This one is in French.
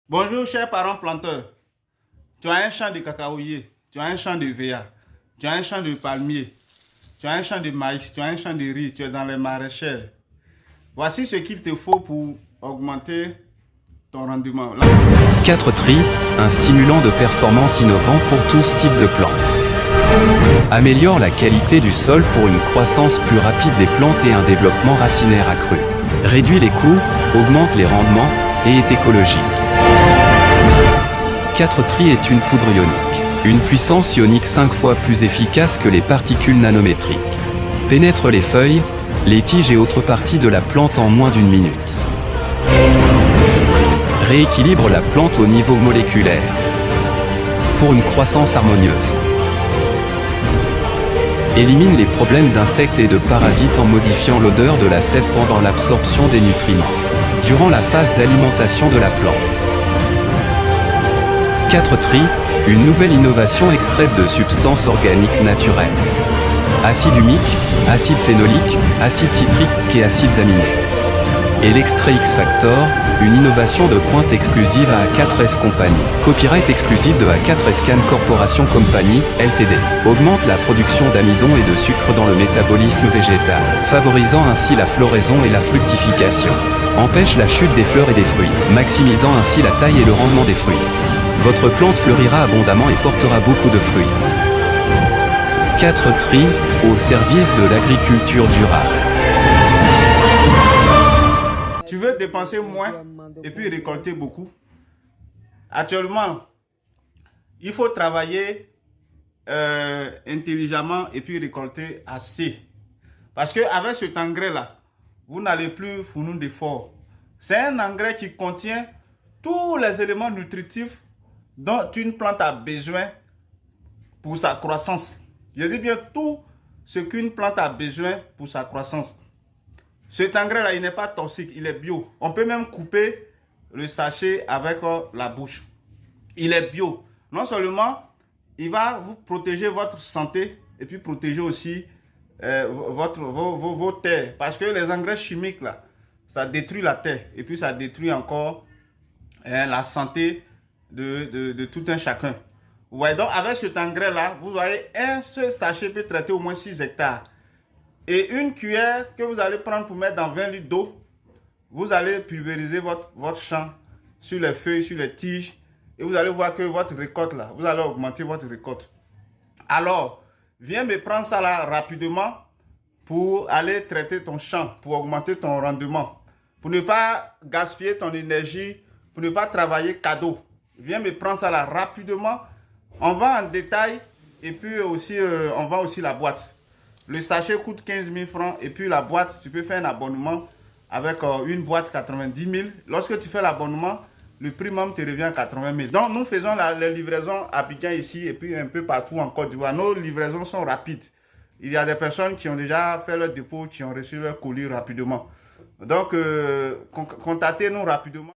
Bonjour, chers parents planteurs. Tu as un champ de cacaoyer, tu as un champ de véa, tu as un champ de palmier, tu as un champ de maïs, tu as un champ de riz, tu es dans les maraîchères. Voici ce qu'il te faut pour augmenter ton rendement. 4 tri, un stimulant de performance innovant pour tous types de plantes. Améliore la qualité du sol pour une croissance plus rapide des plantes et un développement racinaire accru. Réduit les coûts, augmente les rendements et est écologique. 4 tri est une poudre ionique. Une puissance ionique 5 fois plus efficace que les particules nanométriques. Pénètre les feuilles, les tiges et autres parties de la plante en moins d'une minute. Rééquilibre la plante au niveau moléculaire. Pour une croissance harmonieuse. Élimine les problèmes d'insectes et de parasites en modifiant l'odeur de la sève pendant l'absorption des nutriments. Durant la phase d'alimentation de la plante. 4 tri, une nouvelle innovation extraite de substances organiques naturelles. Acide humique, acide phénolique, acide citrique et acides aminés. Et l'extrait X-Factor, une innovation de pointe exclusive à A4S Company. Copyright exclusif de A4S Scan Corporation Company, Ltd. Augmente la production d'amidon et de sucre dans le métabolisme végétal, favorisant ainsi la floraison et la fructification. Empêche la chute des fleurs et des fruits, maximisant ainsi la taille et le rendement des fruits. Votre plante fleurira abondamment et portera beaucoup de fruits. 4 tri, au service de l'agriculture durable. Tu veux dépenser moins et puis récolter beaucoup. Actuellement, il faut travailler intelligemment et puis récolter assez. Parce qu'avec cet engrais-là, vous n'allez plus fournir d'efforts. C'est un engrais qui contient tous les éléments nutritifs dont une plante a besoin pour sa croissance. Je dis bien tout ce qu'une plante a besoin pour sa croissance. Cet engrais-là, il n'est pas toxique, il est bio. On peut même couper le sachet avec la bouche. Il est bio. Non seulement, il va vous protéger votre santé et puis protéger aussi vos terres. Parce que les engrais chimiques, là, ça détruit la terre et puis ça détruit encore la santé de tout un chacun. Vous voyez, donc avec cet engrais-là, vous voyez, un seul sachet peut traiter au moins 6 hectares. Et une cuillère que vous allez prendre pour mettre dans 20 litres d'eau, vous allez pulvériser votre champ sur les feuilles, sur les tiges. Et vous allez voir que votre récolte là, vous allez augmenter votre récolte. Alors, viens me prendre ça là rapidement pour aller traiter ton champ, pour augmenter ton rendement. Pour ne pas gaspiller ton énergie, pour ne pas travailler cadeau. Viens me prendre ça là rapidement. On vend en détail et puis aussi, on vend aussi la boîte. Le sachet coûte 15 000 francs et puis la boîte, tu peux faire un abonnement avec une boîte 90 000. Lorsque tu fais l'abonnement, le prix même te revient à 80 000. Donc, nous faisons les livraisons à Abidjan ici et puis un peu partout en Côte d'Ivoire. Nos livraisons sont rapides. Il y a des personnes qui ont déjà fait leur dépôt, qui ont reçu leur colis rapidement. Donc, contactez-nous rapidement.